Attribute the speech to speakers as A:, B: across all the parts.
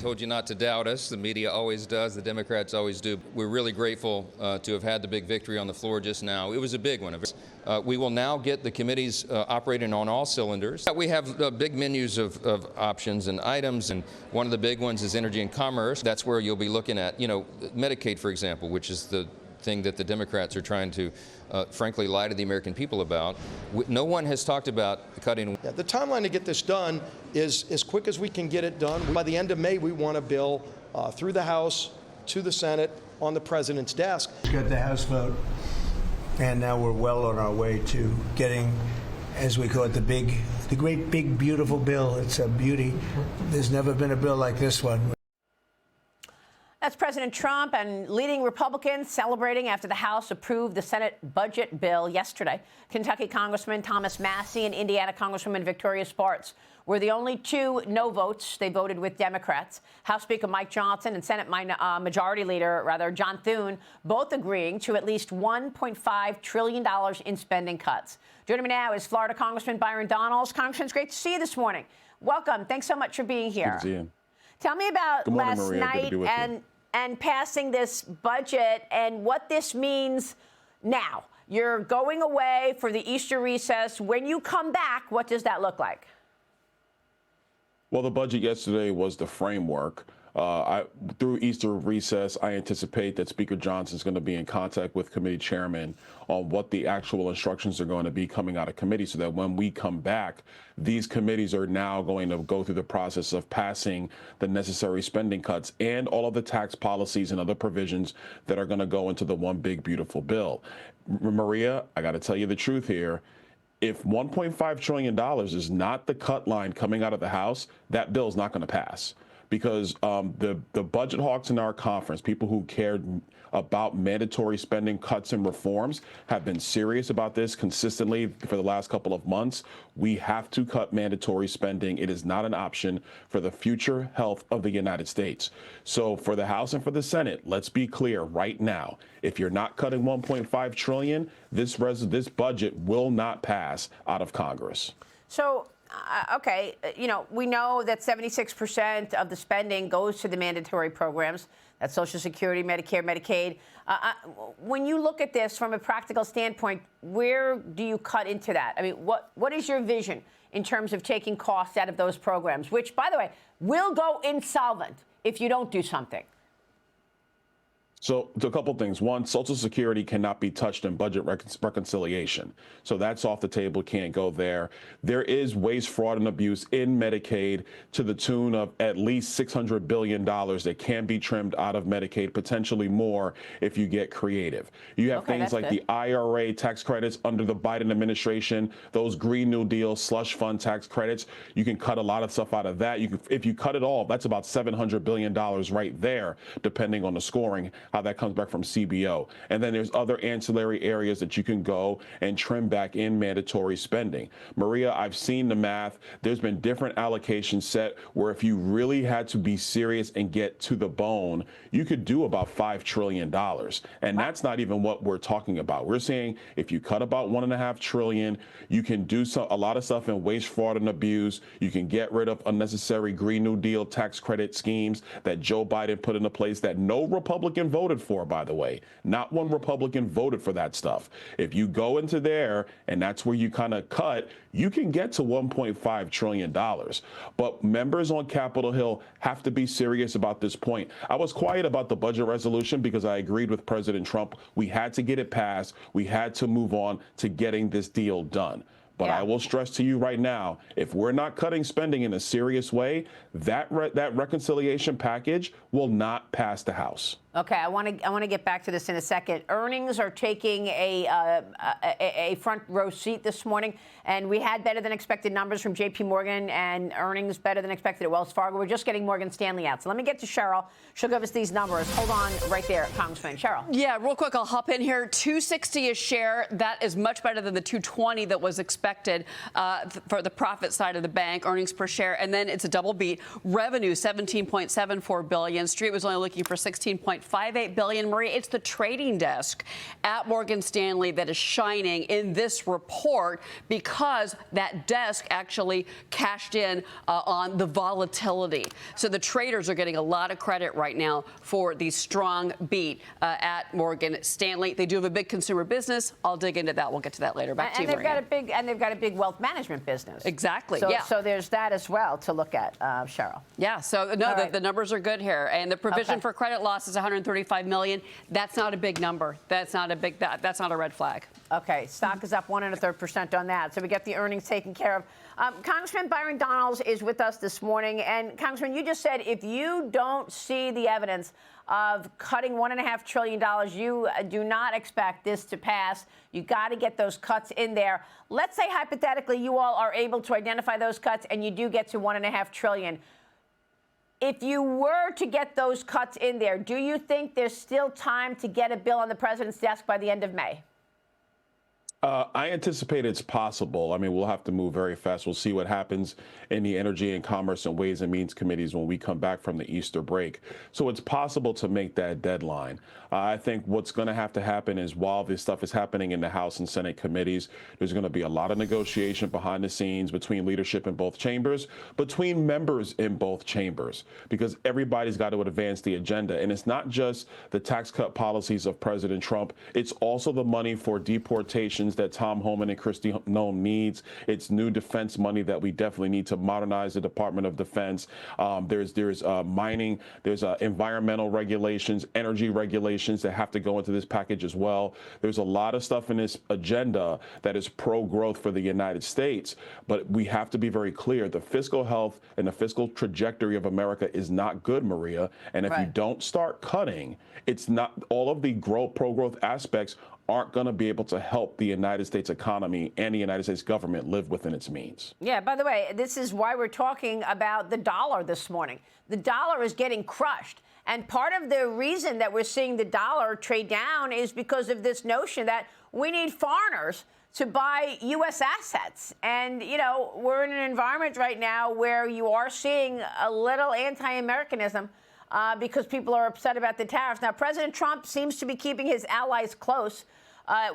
A: Told you not to doubt us. The media always does. The Democrats always do. We're really grateful to have had the big victory on the floor just now. It was a big one. We will now get the committees operating on all cylinders. We have big menus of options and items, and one of the big ones is energy and commerce. That's where you'll be looking at, Medicaid, for example, which is the thing that the Democrats are trying to, frankly, lie to the American people about. No one has talked about cutting.
B: Yeah, the timeline to get this done is as quick as we can get it done. By the end of May, we want a bill through the House to the Senate on the president's desk.
C: Got the House vote, and now we're well on our way to getting, as we call it, the great big beautiful bill. It's a beauty. There's never been a bill like this one.
D: That's President Trump and leading Republicans celebrating after the House approved the Senate budget bill yesterday. Kentucky Congressman Thomas Massie and Indiana Congresswoman Victoria Spartz were the only two no votes. They voted with Democrats. House Speaker Mike Johnson and Senate Majority Leader, John Thune, both agreeing to at least $1.5 trillion in spending cuts. Joining me now is Florida Congressman Byron Donalds. Congressman, it's great to see you this morning. Welcome. Thanks so much for being here.
E: Good to see you.
D: Tell me about
E: morning,
D: last
E: Maria.
D: night and passing this budget and what this means now. You're going away for the Easter recess. When you come back, what does that look like?
E: Well, the budget yesterday was the framework. Through Easter recess, I anticipate that Speaker Johnson is going to be in contact with committee chairman on what the actual instructions are going to be coming out of committee, so that when we come back, these committees are now going to go through the process of passing the necessary spending cuts and all of the tax policies and other provisions that are going to go into the one big beautiful bill. Maria, I got to tell you the truth here. If $1.5 trillion is not the cut line coming out of the House, that bill is not going to pass. Because the budget hawks in our conference, people who cared about mandatory spending cuts and reforms, have been serious about this consistently for the last couple of months. We have to cut mandatory spending. It is not an option for the future health of the United States. So for the House and for the Senate, let's be clear right now. If you're not cutting $1.5 trillion, this budget will not pass out of Congress.
D: So. Okay, we know that 76% of the spending goes to the mandatory programs. That's Social Security, Medicare, Medicaid. When you look at this from a practical standpoint, where do you cut into that? I mean, what is your vision in terms of taking costs out of those programs, which, by the way, will go insolvent if you don't do something?
E: So a couple things. One, Social Security cannot be touched in budget reconciliation. So that's off the table, can't go there. There is waste, fraud, and abuse in Medicaid to the tune of at least $600 billion that can be trimmed out of Medicaid, potentially more if you get creative. You have things like the IRA tax credits under the Biden administration, those Green New Deal slush fund tax credits. You can cut a lot of stuff out of that. If you cut it all, that's about $700 billion right there, depending on the scoring, how that comes back from CBO. And then there's other ancillary areas that you can go and trim back in mandatory spending. Maria, I've seen the math. There's been different allocations set where if you really had to be serious and get to the bone, you could do about $5 trillion. And that's not even what we're talking about. We're saying if you cut about $1.5 trillion, you can do a lot of stuff in waste, fraud, and abuse. You can get rid of unnecessary Green New Deal tax credit schemes that Joe Biden put into place that no Republican voted for, by the way. Not one Republican voted for that stuff. If you go into there and that's where you kind of cut, you can get to $1.5 trillion. But members on Capitol Hill have to be serious about this point. I was quiet about the budget resolution because I agreed with President Trump. We had to get it passed. We had to move on to getting this deal done. But I will stress to you right now, if we're not cutting spending in a serious way, that reconciliation package will not pass the House.
D: Okay, I want to get back to this in a second. Earnings are taking a front row seat this morning, and we had better than expected numbers from J.P. Morgan and earnings better than expected at Wells Fargo. We're just getting Morgan Stanley out. So let me get to Cheryl. She'll give us these numbers. Hold on right there, Congressman. Cheryl.
F: Yeah, real quick, I'll hop in here. $2.60 a share. That is much better than the $2.20 that was expected expected for the profit side of the bank, earnings per share, and then it's a double beat. Revenue, $17.74 billion. Street was only looking for $16.58 billion. Marie, it's the trading desk at Morgan Stanley that is shining in this report because that desk actually cashed in on the volatility. So the traders are getting a lot of credit right now for the strong beat at Morgan Stanley. They do have a big consumer business. I'll dig into that. We'll get to that later. Back to you, Maria.
D: They've got a big wealth management business.
F: Exactly.
D: So,
F: yeah.
D: So there's that as well to look at, Cheryl.
F: Yeah. So no, the numbers are good here, and the provision for credit loss is $135 million. That's not a big number. That's not a red flag.
D: Okay. Stock is up 1 1/3% on that. So we get the earnings taken care of. Congressman Byron Donalds is with us this morning. And, Congressman, you just said if you don't see the evidence of cutting $1.5 trillion, you do not expect this to pass. You got to get those cuts in there. Let's say, hypothetically, you all are able to identify those cuts and you do get to $1.5 trillion. If you were to get those cuts in there, do you think there's still time to get a bill on the president's desk by the end of May?
E: I anticipate it's possible. I mean, we'll have to move very fast. We'll see what happens in the Energy and Commerce and Ways and Means committees when we come back from the Easter break. So it's possible to make that deadline. I think what's going to have to happen is while this stuff is happening in the House and Senate committees, there's going to be a lot of negotiation behind the scenes between leadership in both chambers, between members in both chambers, because everybody's got to advance the agenda. And it's not just the tax cut policies of President Trump. It's also the money for deportations that Tom Homan and Kristi Noem needs. It's new defense money that we definitely need to modernize the Department of Defense. There's mining, there's environmental regulations, energy regulations that have to go into this package as well. There's a lot of stuff in this agenda that is pro-growth for the United States, but we have to be very clear. The fiscal health and the fiscal trajectory of America is not good, Maria. And if you don't start cutting, it's not all of the pro-growth aspects aren't going to be able to help the United States economy and the United States government live within its means.
D: Yeah, by the way, this is why we're talking about the dollar this morning. The dollar is getting crushed. And part of the reason that we're seeing the dollar trade down is because of this notion that we need foreigners to buy U.S. assets. And, you know, we're in an environment right now where you are seeing a little anti-Americanism because people are upset about the tariffs. Now, President Trump seems to be keeping his allies close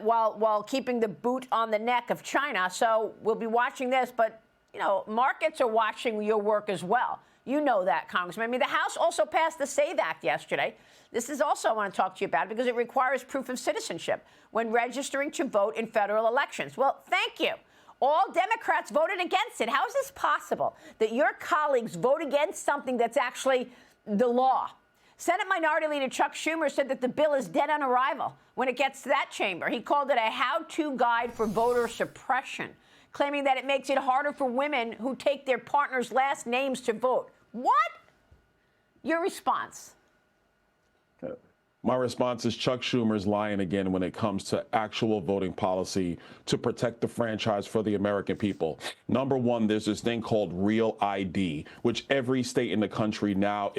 D: while keeping the boot on the neck of China. So we'll be watching this. But, you know, markets are watching your work as well. You know that, Congressman. I mean, the House also passed the SAVE Act yesterday. This is also I want to talk to you about because it requires proof of citizenship when registering to vote in federal elections. Well, thank you. All Democrats voted against it. How is this possible that your colleagues vote against something that's actually the law? Senate Minority Leader Chuck Schumer said that the bill is dead on arrival when it gets to that chamber. He called it a how-to guide for voter suppression, claiming that it makes it harder for women who take their partner's last names to vote. What? Your response?
E: My response is Chuck Schumer's lying again when it comes to actual voting policy to protect the franchise for the American people. Number one, there's this thing called Real ID, which every state in the country now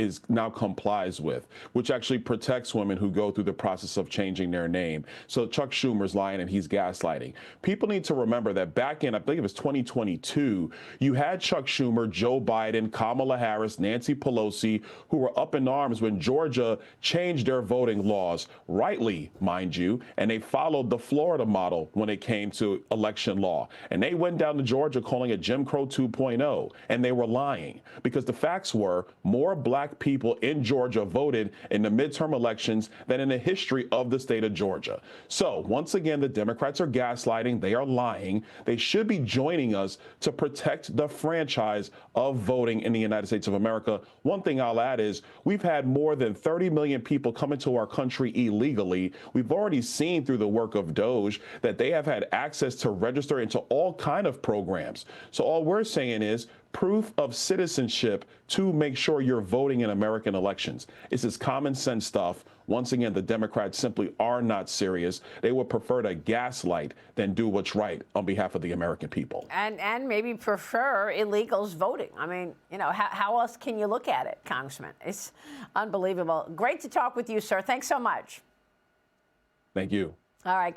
E: complies with, which actually protects women who go through the process of changing their name. So Chuck Schumer's lying and he's gaslighting. People need to remember that back in, I think it was 2022, you had Chuck Schumer, Joe Biden, Kamala Harris, Nancy Pelosi, who were up in arms when Georgia changed their voting laws, rightly, mind you, and they followed the Florida model when it came to election law. And they went down to Georgia calling it Jim Crow 2.0, and they were lying because the facts were more black people in Georgia voted in the midterm elections than in the history of the state of Georgia. So once again, the Democrats are gaslighting. They are lying. They should be joining us to protect the franchise of voting in the United States of America. One thing I'll add is we've had more than 30 million people come into our country illegally. We've already seen through the work of Doge that they have had access to register into all kind of programs. So all we're saying is proof of citizenship to make sure you're voting in American elections. It's this common sense stuff. Once again, the Democrats simply are not serious. They would prefer to gaslight than do what's right on behalf of the American people.
D: And maybe prefer illegals voting. I mean, you know, how else can you look at it, Congressman? It's unbelievable. Great to talk with you, sir. Thanks so much.
E: Thank you.
D: All right.